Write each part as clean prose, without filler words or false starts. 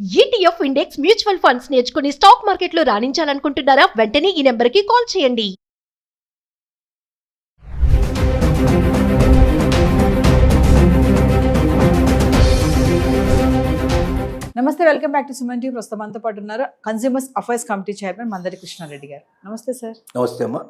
ETF index mutual funds నేర్చుకుని stock మార్కెట్లో రాణించాలనుకుంటున్నారా? వెంటనే ఈ నెంబర్కి కాల్ చేయండి. నమస్తే, welcome back to Suman TV. ప్రస్తుతం మనతో పాటు ఉన్నారు consumers affairs committee chairman Mandari Krishna Reddy గారు. నమస్తే సార్. నమస్తే అమ్మా.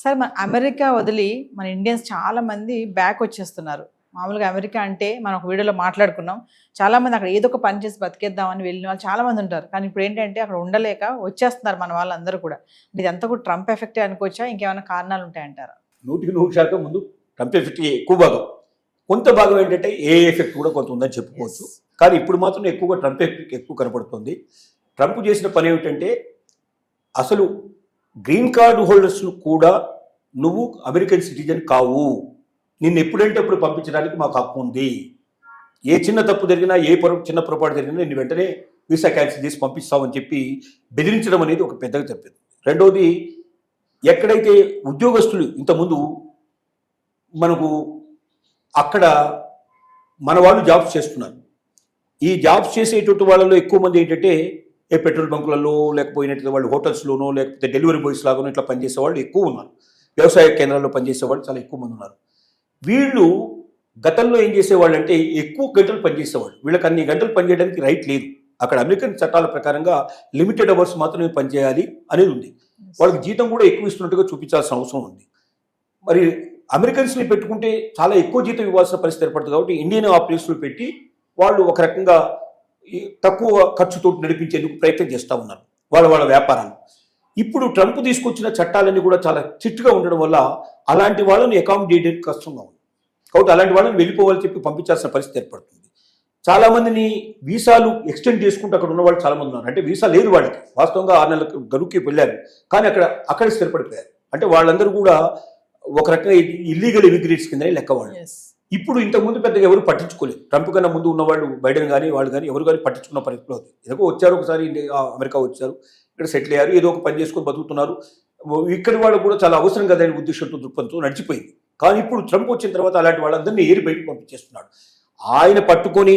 సార్, మన అమెరికా వదిలి మన ఇండియన్స్ చాలా మంది బ్యాక్ వచ్చేస్తున్నారు. మామూలుగా అమెరికా అంటే మనం ఒక వీడియోలో మాట్లాడుకున్నాం, చాలా మంది అక్కడ ఏదో ఒక పని చేసి బతికేద్దామని వెళ్ళిన వాళ్ళు చాలా మంది ఉంటారు. కానీ ఇప్పుడు ఏంటంటే అక్కడ ఉండలేక వచ్చేస్తున్నారు మన వాళ్ళందరూ కూడా. ఇదంతా కూడా ట్రంప్ ఎఫెక్టే అనుకోవచ్చా, ఇంకేమైనా కారణాలు ఉంటాయంటారా? 100% ముందు ట్రంప్ ఎఫెక్ట్ ఎక్కువ భాగం, కొంత భాగం ఏంటంటే ఏ ఎఫెక్ట్ కూడా కొంత ఉందని చెప్పుకోవచ్చు. కానీ ఇప్పుడు మాత్రం ఎక్కువగా ట్రంప్ ఎఫెక్ట్ ఎక్కువ కనపడుతుంది. ట్రంప్ చేసిన పని ఏమిటంటే, అసలు గ్రీన్ కార్డు హోల్డర్స్ను కూడా నువ్వు అమెరికన్ సిటిజన్ కావు, నిన్ను ఎప్పుడంటే అప్పుడు పంపించడానికి మాకు హక్కు ఉంది, ఏ చిన్న తప్పు జరిగినా చిన్న పొరపాటు జరిగినా నిన్ను వెంటనే వీసా క్యాన్సిల్ చేసి పంపిస్తామని చెప్పి బెదిరించడం అనేది ఒక పెద్దగా తప్పింది. రెండవది, ఎక్కడైతే ఉద్యోగస్తులు ఇంతకుముందు మనకు అక్కడ మన వాళ్ళు జాబ్స్ చేస్తున్నారు, ఈ జాబ్స్ చేసేటువంటి వాళ్ళలో ఎక్కువ మంది ఏంటంటే పెట్రోల్ బంకులలో లేకపోయినట్టు వాళ్ళు హోటల్స్లోనో లేకపోతే డెలివరీ బాయ్స్ లాగానో ఇట్లా పనిచేసే వాళ్ళు ఎక్కువ ఉన్నారు. వ్యవసాయ కేంద్రాల్లో పనిచేసే వాళ్ళు చాలా ఎక్కువ మంది ఉన్నారు. వీళ్ళు గతంలో ఏం చేసేవాళ్ళు అంటే ఎక్కువ గంటలు పనిచేసేవాళ్ళు. వీళ్ళకి అన్ని గంటలు పనిచేయడానికి రైట్ లేదు. అక్కడ అమెరికన్ చట్టాల ప్రకారంగా లిమిటెడ్ అవర్స్ మాత్రమే పనిచేయాలి అనేది ఉంది. వాళ్ళకి జీతం కూడా ఎక్కువ ఇస్తున్నట్టుగా చూపించాల్సిన అవసరం ఉంది. మరి అమెరికన్స్ని పెట్టుకుంటే చాలా ఎక్కువ జీతం ఇవ్వాల్సిన పరిస్థితి ఏర్పడుతుంది. కాబట్టి ఇండియన్ ఆపరేషన్లు పెట్టి వాళ్ళు ఒక రకంగా తక్కువ ఖర్చుతో నడిపించేందుకు ప్రయత్నం చేస్తూ ఉన్నారు వాళ్ళ వ్యాపారాలు. ఇప్పుడు ట్రంప్ తీసుకొచ్చిన చట్టాలన్నీ కూడా చాలా స్ట్రిక్ట్గా ఉండడం వల్ల అలాంటి వాళ్ళని అకామిడేట్ కష్టంగా ఉంది. కాబట్టి అలాంటి వాళ్ళని వెళ్ళిపోవాలని చెప్పి పంపించాల్సిన పరిస్థితి ఏర్పడుతుంది. చాలామందిని వీసాలు ఎక్స్టెండ్ చేసుకుంటూ అక్కడ ఉన్న వాళ్ళు చాలామంది ఉన్నారు. అంటే వీసా లేదు వాళ్ళకి, వాస్తవంగా 6 నెలలకు గడువుకి వెళ్ళారు, కానీ అక్కడే స్థిరపడిపోయారు. అంటే వాళ్ళందరూ కూడా ఒక రకంగా ఇల్లీగల్ ఇమిగ్రేట్స్ కిందనే లెక్క వాళ్ళు. ఇప్పుడు ఇంతకుముందు పెద్దగా ఎవరు పట్టించుకోలేదు. ట్రంప్ కన్నా ముందు ఉన్న వాళ్ళు, బైడెన్ కానీ వాళ్ళు కానీ ఎవరు కానీ పట్టించుకున్న పరిస్థితిలో ఉంది. ఏదో వచ్చారు, ఒకసారి అమెరికా వచ్చారు, ఇక్కడ సెటిల్ అయ్యారు, ఏదో ఒక పని చేసుకొని బతుకుతున్నారు. ఇక్కడి వాళ్ళు కూడా చాలా అవసరం కదా అనే ఉద్దేశంతో దృక్పథంతో నడిచిపోయింది. కానీ ఇప్పుడు ట్రంప్ వచ్చిన తర్వాత అలాంటి వాళ్ళందరినీ ఏరి బయటకు పంపించేస్తున్నాడు. ఆయన పట్టుకొని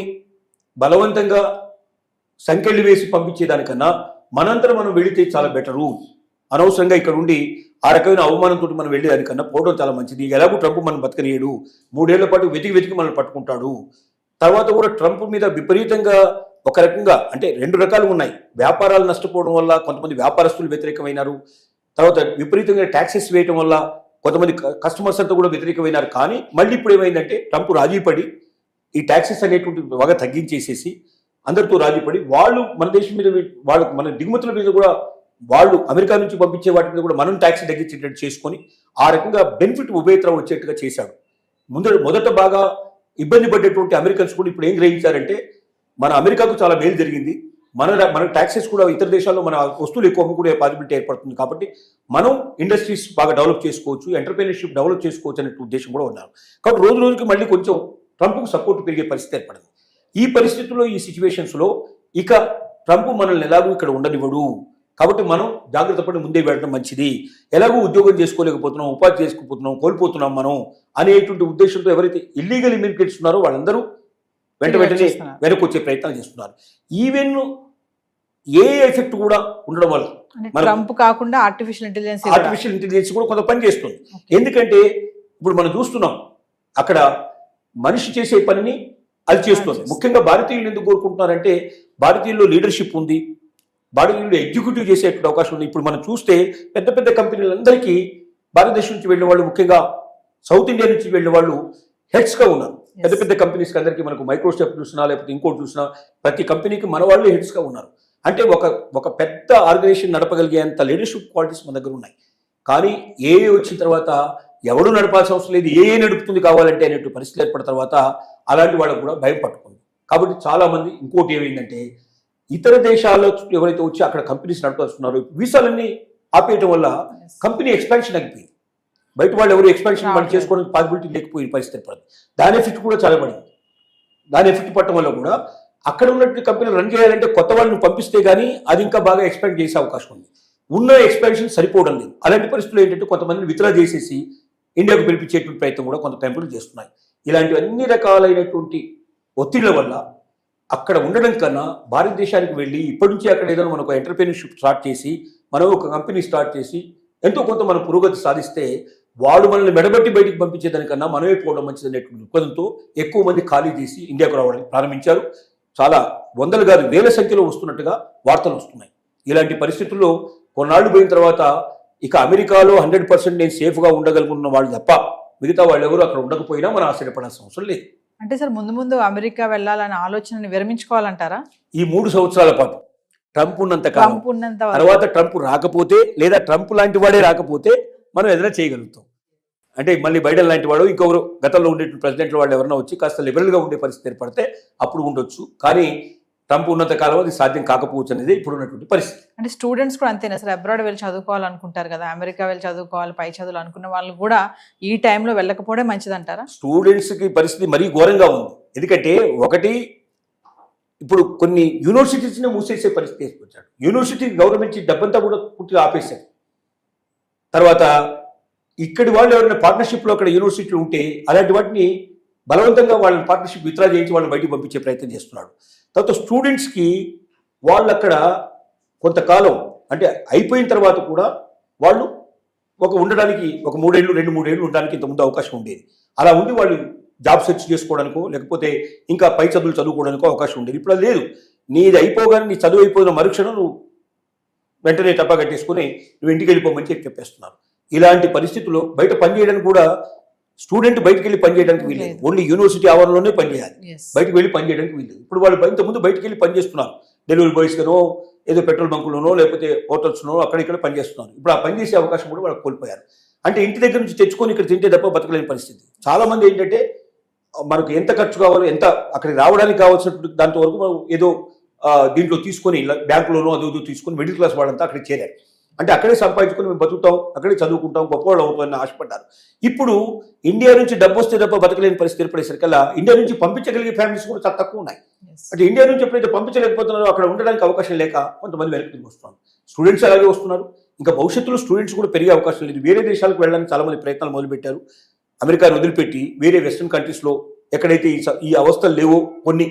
బలవంతంగా సంకెళ్ళు వేసి పంపించేదానికన్నా మనంతరం మనం వెళితే చాలా బెటరు. అనవసరంగా ఇక్కడ ఉండి ఆ రకమైన అవమానంతో మనం వెళ్ళేదానికన్నా పోవడం చాలా మంచిది. ఎలాగో ట్రంప్ మనం బతకనీయడు, 3 ఏళ్ల పాటు వెతికి మనల్ని పట్టుకుంటాడు. తర్వాత కూడా ట్రంప్ మీద విపరీతంగా ఒక రకంగా అంటే 2 రకాలు ఉన్నాయి. వ్యాపారాలు నష్టపోవడం వల్ల కొంతమంది వ్యాపారస్తులు వ్యతిరేకమైనారు. తర్వాత విపరీతంగా ట్యాక్సెస్ వేయడం వల్ల కొంతమంది కస్టమర్స్ అంతా కూడా వ్యతిరేకమైనారు. కానీ మళ్ళీ ఇప్పుడు ఏమైందంటే ట్రంప్ రాజీపడి ఈ ట్యాక్సెస్ అనేటువంటి బాగా తగ్గించేసేసి అందరితో రాజీపడి వాళ్ళు మన దేశం మీద మన దిగుమతుల మీద కూడా వాళ్ళు అమెరికా నుంచి పంపించే వాటి మీద కూడా మనం ట్యాక్స్ తగ్గించేటట్టు చేసుకొని ఆ రకంగా బెనిఫిట్ ఉభయత్రం వచ్చేట్టుగా చేశాడు. మొదట బాగా ఇబ్బంది పడ్డటువంటి అమెరికన్స్ కూడా ఇప్పుడు ఏం గ్రహించారంటే, మన అమెరికాకు చాలా మేలు జరిగింది, మన ట్యాక్సెస్ కూడా ఇతర దేశాల్లో మన వస్తువులు ఎక్కువ అమ్ముకునే పాసిబిలిటీ ఏర్పడుతుంది, కాబట్టి మనం ఇండస్ట్రీస్ బాగా డెవలప్ చేసుకోవచ్చు, ఎంటర్ప్రెన్యూర్షిప్ డెవలప్ చేసుకోవచ్చు అనే ఉద్దేశం కూడా ఉన్నారు. కాబట్టి రోజు రోజుకి మళ్ళీ కొంచెం ట్రంప్కు సపోర్ట్ పెరిగే పరిస్థితి ఏర్పడింది. ఈ పరిస్థితుల్లో, ఈ సిచ్యువేషన్స్లో ఇక ట్రంప్ మనల్ని ఎలాగూ ఇక్కడ ఉండనివ్వడు, కాబట్టి మనం జాగ్రత్త పడి ముందే వెళ్ళడం మంచిది. ఎలాగో ఉద్యోగం చేసుకోలేకపోతున్నాం, ఉపాధి చేసుకోకపోతున్నాం, కోల్పోతున్నాం మనం అనేటువంటి ఉద్దేశంతో ఎవరైతే ఇల్లీగల్ ఇమిగ్రేట్స్ ఉన్నారో వాళ్ళందరూ వెంటనే వెనక్కి వచ్చే ప్రయత్నాలు చేస్తున్నారు. ఈవెన్ ఏ ఎఫెక్ట్ కూడా ఉండడం వల్ల ట్రంప్ కాకుండా ఆర్టిఫిషియల్ ఇంటెలిజెన్స్ కూడా కొంత పని చేస్తుంది. ఎందుకంటే ఇప్పుడు మనం చూస్తున్నాం అక్కడ మనిషి చేసే పనిని అది చేస్తుంది. ముఖ్యంగా భారతీయులు ఎందుకు కోరుకుంటున్నారంటే, భారతీయుల్లో లీడర్షిప్ ఉంది, భారతీయులు ఎగ్జిక్యూటివ్ చేసేటువంటి అవకాశం ఉంది. ఇప్పుడు మనం చూస్తే పెద్ద పెద్ద కంపెనీలందరికీ భారతదేశం నుంచి వెళ్ళిన వాళ్ళు, ముఖ్యంగా సౌత్ ఇండియా నుంచి వెళ్ళిన వాళ్ళు హెడ్స్గా ఉన్నారు. పెద్ద పెద్ద కంపెనీస్కి అందరికీ మనకు మైక్రోసాఫ్ట్ చూసినా లేకపోతే ఇంకోటి చూసినా ప్రతి కంపెనీకి మన వాళ్ళు హెడ్స్గా ఉన్నారు. అంటే ఒక పెద్ద ఆర్గనైజేషన్ నడపగలిగేంత లీడర్షిప్ క్వాలిటీస్ మన దగ్గర ఉన్నాయి. కానీ ఏ వచ్చిన తర్వాత ఎవడు నడపాల్సిన అవసరం లేదు, ఏ నడుపుతుంది కావాలంటే అనేటువంటి పరిస్థితులు ఏర్పడిన తర్వాత అలాంటి వాళ్ళకు కూడా భయం పట్టుకుంది. కాబట్టి చాలామంది ఇంకోటి ఏమైందంటే, ఇతర దేశాల్లో ఎవరైతే వచ్చి అక్కడ కంపెనీస్ నడపాల్స్తున్నారో వీసాలన్నీ ఆపేయటం వల్ల కంపెనీ ఎక్స్పాన్షన్ ఆగిపోయింది. బయట వాళ్ళు ఎవరు ఎక్స్పాన్షన్ వాళ్ళు చేసుకోవడానికి పాసిబిలిటీ లేకపోయిన పరిస్థితి ఏర్పడింది. దాని ఎఫెక్ట్ కూడా చాలా పడింది. దాని ఎఫెక్ట్ పట్టడం వల్ల కూడా అక్కడ ఉన్నటువంటి కంపెనీలు రన్ చేయాలంటే కొత్త వాళ్ళని పంపిస్తే కానీ అది ఇంకా బాగా ఎక్స్పాండ్ చేసే అవకాశం ఉంది. ఉన్న ఎక్స్పాన్షన్ సరిపోవడం లేదు. అలాంటి పరిస్థితులు ఏంటంటే కొంతమందిని విత్డ్రా చేసేసి ఇండియాకు పిలిపించేటువంటి ప్రయత్నం కూడా కొంత కంపెనీలు చేస్తున్నాయి. ఇలాంటి అన్ని రకాలైనటువంటి ఒత్తిళ్ల వల్ల అక్కడ ఉండడం కన్నా భారతదేశానికి వెళ్ళి ఇప్పటి నుంచి అక్కడ ఏదైనా మనకు ఎంటర్ప్రీనర్షిప్ స్టార్ట్ చేసి మనం ఒక కంపెనీ స్టార్ట్ చేసి ఎంతో కొంత మనం పురోగతి సాధిస్తే వాడు మనల్ని మెడబట్టి బయటికి పంపించేదానికన్నా మనమే పోవడం మంచిదనేటువంటి దృక్పథంతో ఎక్కువ మంది ఖాళీ చేసి ఇండియాకు రావడానికి ప్రారంభించారు. చాలా వందలు కాదు వేల సంఖ్యలో వస్తున్నట్టుగా వార్తలు వస్తున్నాయి. ఇలాంటి పరిస్థితుల్లో కొన్నాళ్ళు పోయిన తర్వాత ఇక అమెరికాలో 100% నేను సేఫ్గా ఉండగలుగుతున్న వాళ్ళు తప్ప మిగతా వాళ్ళు ఎవరు అక్కడ ఉండకపోయినా మనం ఆశ్చర్యపడాల్సిన అవసరం లేదు. అంటే సార్ ముందు ముందు అమెరికా వెళ్ళాలనే ఆలోచనని విరమించుకోవాలంటారా? ఈ 3 సంవత్సరాల పాటు ట్రంప్ ఉన్నంత కాలం, ట్రంప్ ఉన్నంత వరకు. తర్వాత ట్రంప్ రాకపోతే లేదా ట్రంప్ లాంటి వాడే రాకపోతే మనం ఏదైనా చేయగలుగుతాం. అంటే మళ్ళీ బైడెన్ లాంటి వాడు ఇంకొకరు గతంలో ఉండే ప్రెసిడెంట్ల వాళ్ళు ఎవరైనా వచ్చి కాస్త లిబరల్గా ఉండే పరిస్థితి ఏర్పడితే అప్పుడు ఉండొచ్చు. కానీ ట్రంప్ ఉన్నంత కాలం అది సాధ్యం కాకపోవచ్చు అనేది ఇప్పుడు ఉన్నటువంటి పరిస్థితి. అంటే స్టూడెంట్స్ కూడా అంతేనా సార్? అబ్రాడ్ వెళ్ళి చదువుకోవాలనుకుంటారు కదా, అమెరికా వెళ్ళి చదువుకోవాలి, పై చదువులు అనుకున్న వాళ్ళు కూడా ఈ టైంలో వెళ్ళకపోవడం మంచిదంటారా? స్టూడెంట్స్కి పరిస్థితి మరీ ఘోరంగా ఉంది. ఎందుకంటే ఒకటి ఇప్పుడు కొన్ని యూనివర్సిటీస్ని మూసేసే పరిస్థితి తీసుకొచ్చాడు. యూనివర్సిటీ గవర్నమెంట్ డబ్బంతా కూడా పూర్తిగా ఆపేశారు. తర్వాత ఇక్కడి వాళ్ళు ఎవరైనా పార్ట్నర్షిప్లో అక్కడ యూనివర్సిటీలు ఉంటే అలాంటి వాటిని బలవంతంగా వాళ్ళని పార్ట్నర్షిప్ విత్డ్రా చేయించి వాళ్ళని బయటికి పంపించే ప్రయత్నం చేస్తున్నాడు. తర్వాత స్టూడెంట్స్కి వాళ్ళు అక్కడ కొంతకాలం అంటే అయిపోయిన తర్వాత కూడా వాళ్ళు ఉండడానికి ఒక 2-3 ఏళ్ళు ఉండడానికి ఇంతకుముందు అవకాశం ఉండేది. అలా ఉండి వాళ్ళు జాబ్ సెర్చ్ చేసుకోవడానికో లేకపోతే ఇంకా పై చదువులు చదువుకోవడానికో అవకాశం ఉండేది. ఇప్పుడు అది లేదు. నీది అయిపోగానే నీ చదువు అయిపోయిన మరుక్షణం నువ్వు వెంటనే టప్పా కట్టేసుకుని నువ్వు ఇంటికి వెళ్ళిపోమని చెప్పేస్తున్నారు. ఇలాంటి పరిస్థితుల్లో బయట పనిచేయడానికి కూడా స్టూడెంట్ బయటకు వెళ్ళి పనిచేయడానికి వీల్లేదు. ఓన్లీ యూనివర్సిటీ ఆవరణలోనే పనిచేయాలి, బయటకు వెళ్ళి పనిచేయడానికి వీల్లేదు. ఇప్పుడు వాళ్ళు ఇంతకుముందు బయటకు వెళ్ళి పనిచేస్తున్నారు, డెలివరీ బాయ్స్గానో ఏదో పెట్రోల్ బంకులోనో లేకపోతే హోటల్స్లోనో అక్కడిక్కడ పనిచేస్తున్నారు. ఇప్పుడు ఆ పనిచేసే అవకాశం కూడా వాళ్ళకి కోల్పోయారు. అంటే ఇంటి దగ్గర నుంచి తెచ్చుకొని ఇక్కడ తింటే తప్ప బతకలేని పరిస్థితి. చాలామంది ఏంటంటే మనకు ఎంత ఖర్చు కావాలో ఎంత అక్కడికి రావడానికి కావాల్సినటువంటి దాంతో వరకు మనం ఏదో దీంట్లో తీసుకొని బ్యాంకులోనో అదో తీసుకొని మిడిల్ క్లాస్ వాళ్ళంతా అక్కడికి చేరారు. అంటే అక్కడే సంపాదించుకొని మేము బతుకుతాం, అక్కడే చదువుకుంటాం, గొప్పవాళ్ళు అవుతామని ఆశపడ్డారు. ఇప్పుడు ఇండియా నుంచి డబ్బు వస్తే తప్ప బతకలేని పరిస్థితి ఏర్పడేసరికల్లా ఇండియా నుంచి పంపించగలిగే ఫ్యామిలీస్ కూడా చాలా తక్కువ ఉన్నాయి. అంటే ఇండియా నుంచి ఎప్పుడైతే పంపించలేకపోతున్నారో అక్కడ ఉండడానికి అవకాశం లేక కొంతమంది వెనక్కి తిరిగి వస్తున్నారు. స్టూడెంట్స్ అలాగే వస్తున్నారు. ఇంకా భవిష్యత్తులో స్టూడెంట్స్ కూడా పెరిగే అవకాశం లేదు. వేరే దేశాలకు వెళ్ళడానికి చాలామంది ప్రయత్నాలు మొదలుపెట్టారు. అమెరికాను వదిలిపెట్టి వేరే వెస్ట్రన్ కంట్రీస్లో ఎక్కడైతే ఈ అవస్థలు లేవో కొన్ని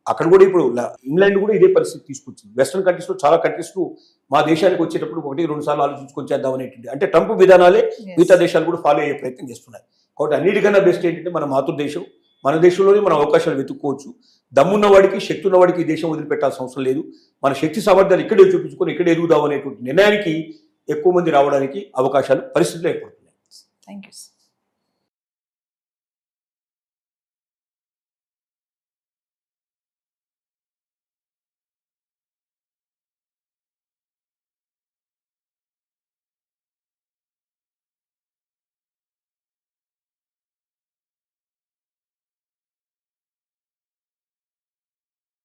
అక్కడ కూడా ఇప్పుడు ఇంగ్లాండ్ కూడా ఇదే పరిస్థితి తీసుకొచ్చింది. వెస్ట్రన్ కంట్రీస్లో చాలా కంట్రీస్లో మా దేశానికి వచ్చేటప్పుడు 1-2 సార్లు ఆలోచించుకొని చేద్దాం అనేటువంటి అంటే ట్రంప్ విధానాలే మిగతా దేశాలు కూడా ఫాలో అయ్యే ప్రయత్నం చేస్తున్నాయి. కాబట్టి అన్నిటికన్నా బెస్ట్ ఏంటంటే మన మాతృదేశం, మన దేశంలోనే మనం అవకాశాలు వెతుక్కోవచ్చు. దమ్మున్న వాడికి, శక్తి ఉన్న వాడికి ఈ దేశం వదిలిపెట్టాల్సిన అవసరం లేదు. మన శక్తి సామర్థ్యాలు ఇక్కడే చూపించుకొని ఇక్కడే ఎదుగుదాం అనేటువంటి నిర్ణయానికి ఎక్కువ మంది రావడానికి అవకాశాలు పరిస్థితులు ఏర్పడుతున్నాయి. Thank you.